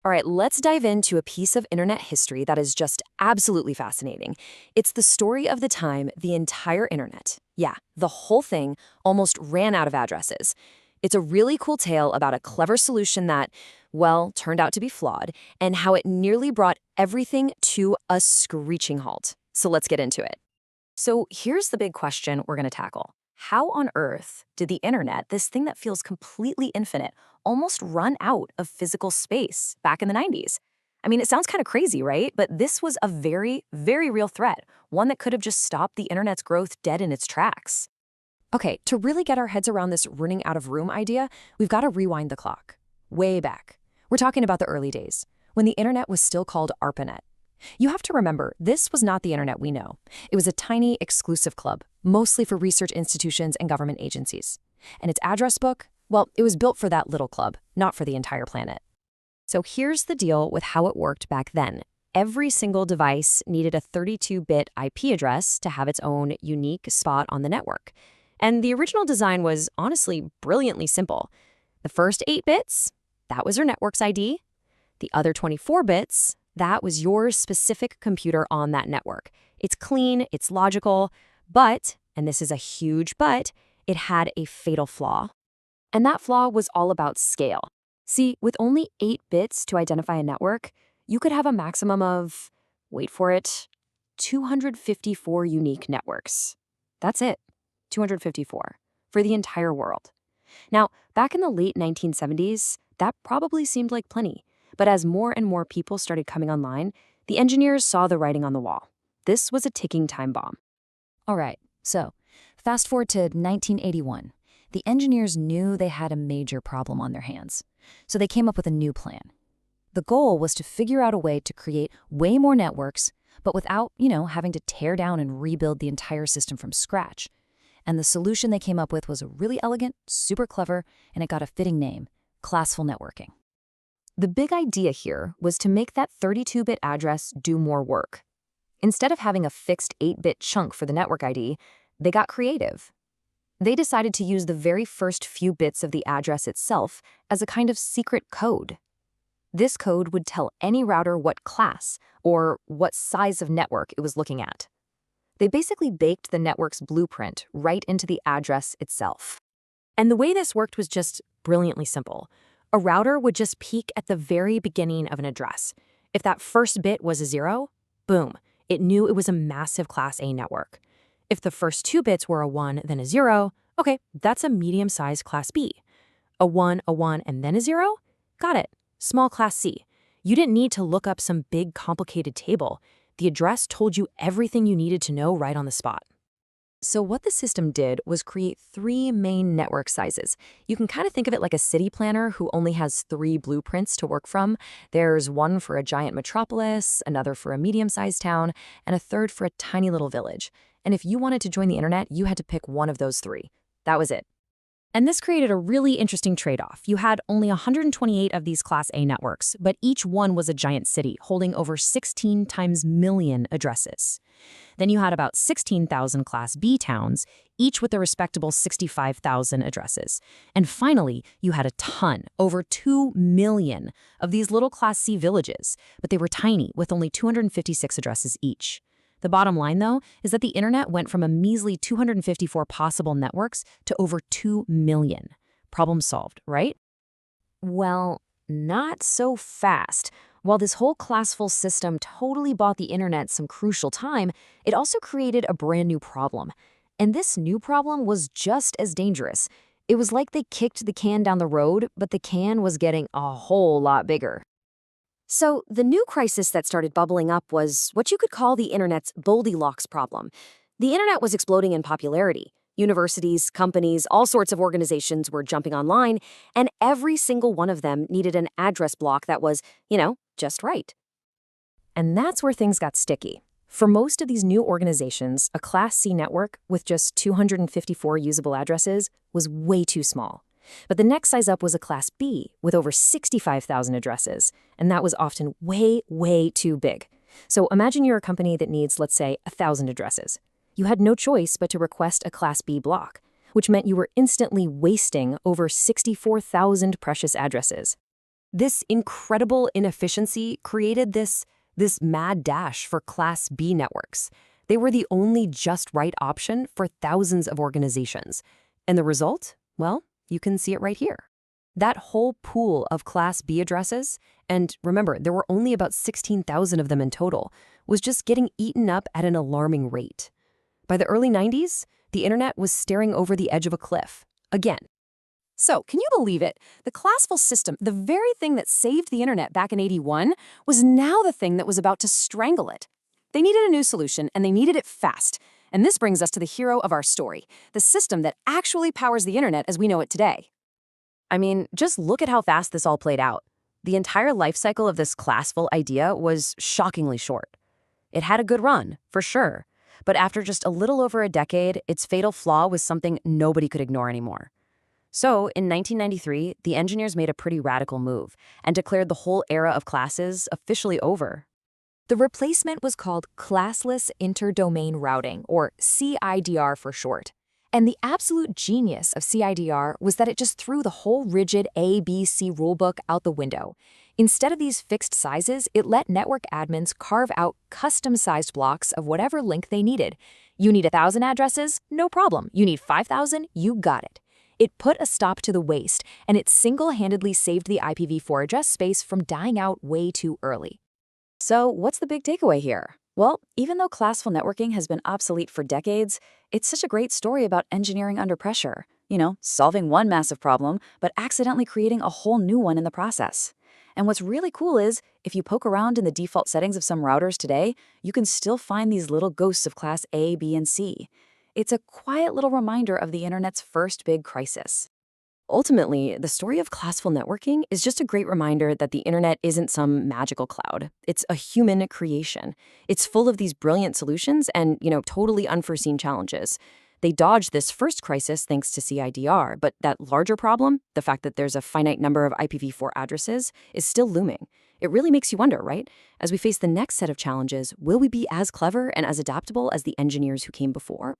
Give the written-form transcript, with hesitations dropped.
All right, let's dive into a piece of internet history that is just absolutely fascinating. It's the story of the time the entire internet, yeah, the whole thing, almost ran out of addresses. It's a really cool tale about a clever solution that, well, turned out to be flawed, and how it nearly brought everything to a screeching halt. So let's get into it. So here's the big question we're going to tackle. How on earth did the internet, this thing that feels completely infinite, almost run out of physical space back in the 90s? I mean, it sounds kind of crazy, right? But this was a very, very real threat, one that could have just stopped the internet's growth dead in its tracks. Okay, to really get our heads around this running out of room idea, we've got to rewind the clock. Way back. We're talking about the early days, when the internet was still called ARPANET. You have to remember, this was not the internet we know. It was a tiny, exclusive club, mostly for research institutions and government agencies. And its address book, well, it was built for that little club, not for the entire planet. So here's the deal with how it worked back then. Every single device needed a 32-bit IP address to have its own unique spot on the network. And the original design was honestly brilliantly simple. The first 8 bits, that was your network's ID. The other 24 bits, that was your specific computer on that network. It's clean, it's logical, but, and this is a huge but, it had a fatal flaw. And that flaw was all about scale. See, with only 8 bits to identify a network, you could have a maximum of, wait for it, 254 unique networks. That's it, 254, for the entire world. Now, back in the late 1970s, that probably seemed like plenty. But as more and more people started coming online, the engineers saw the writing on the wall. This was a ticking time bomb. All right, so fast forward to 1981. The engineers knew they had a major problem on their hands, so they came up with a new plan. The goal was to figure out a way to create way more networks, but without, having to tear down and rebuild the entire system from scratch. And the solution they came up with was really elegant, super clever, and it got a fitting name, Classful networking. The big idea here was to make that 32-bit address do more work. Instead of having a fixed 8-bit chunk for the network ID, they got creative. They decided to use the very first few bits of the address itself as a kind of secret code. This code would tell any router what class or what size of network it was looking at. They basically baked the network's blueprint right into the address itself. And the way this worked was just brilliantly simple. A router would just peek at the very beginning of an address. If that first bit was a 0, boom, it knew it was a massive Class A network. If the first 2 bits were a 1, then a 0, okay, that's a medium-sized Class B. A 1, and then a 0? Got it, small Class C. You didn't need to look up some big, complicated table. The address told you everything you needed to know right on the spot. So what the system did was create 3 main network sizes. You can kind of think of it like a city planner who only has 3 blueprints to work from. There's one for a giant metropolis, another for a medium-sized town, and a third for a tiny little village. And if you wanted to join the internet, you had to pick one of those 3. That was it. And this created a really interesting trade-off. You had only 128 of these Class A networks, but each one was a giant city holding over 16 times million addresses. Then you had about 16,000 Class B towns, each with a respectable 65,000 addresses. And finally, you had a ton, over 2 million, of these little Class C villages, but they were tiny, with only 256 addresses each. The bottom line, though, is that the internet went from a measly 254 possible networks to over 2 million. Problem solved, right? Well, not so fast. While this whole Classful system totally bought the internet some crucial time, it also created a brand new problem. And this new problem was just as dangerous. It was like they kicked the can down the road, but the can was getting a whole lot bigger. So the new crisis that started bubbling up was what you could call the internet's Goldilocks problem. The internet was exploding in popularity. Universities, companies, all sorts of organizations were jumping online, and every single one of them needed an address block that was, just right. And that's where things got sticky. For most of these new organizations, a Class C network with just 254 usable addresses was way too small. But the next size up was a Class B with over 65,000 addresses, and that was often way, way too big. So imagine you're a company that needs, let's say, 1,000 addresses. You had no choice but to request a Class B block, which meant you were instantly wasting over 64,000 precious addresses. This incredible inefficiency created this mad dash for Class B networks. They were the only just right option for thousands of organizations. And the result? Well, you can see it right here. That whole pool of Class B addresses, and remember, there were only about 16,000 of them in total, was just getting eaten up at an alarming rate. By the early 90s, the internet was staring over the edge of a cliff. Again. So, can you believe it? The Classful system, the very thing that saved the internet back in '81, was now the thing that was about to strangle it. They needed a new solution, and they needed it fast. And this brings us to the hero of our story, the system that actually powers the internet as we know it today. I mean, just look at how fast this all played out. The entire life cycle of this Classful idea was shockingly short. It had a good run, for sure, but after just a little over a decade, its fatal flaw was something nobody could ignore anymore. So, in 1993, the engineers made a pretty radical move and declared the whole era of classes officially over. The replacement was called Classless Inter-Domain Routing, or CIDR for short. And the absolute genius of CIDR was that it just threw the whole rigid ABC rulebook out the window. Instead of these fixed sizes, it let network admins carve out custom-sized blocks of whatever link they needed. You need 1,000 addresses? No problem. You need 5,000? You got it. It put a stop to the waste, and it single-handedly saved the IPv4 address space from dying out way too early. So, what's the big takeaway here? Well, even though classful networking has been obsolete for decades, it's such a great story about engineering under pressure. Solving one massive problem, but accidentally creating a whole new one in the process. And what's really cool is, if you poke around in the default settings of some routers today, you can still find these little ghosts of class A, B, and C. It's a quiet little reminder of the internet's first big crisis. Ultimately, the story of classful networking is just a great reminder that the internet isn't some magical cloud. It's a human creation. It's full of these brilliant solutions and, totally unforeseen challenges. They dodged this first crisis thanks to CIDR, but that larger problem, the fact that there's a finite number of IPv4 addresses, is still looming. It really makes you wonder, right? As we face the next set of challenges, will we be as clever and as adaptable as the engineers who came before?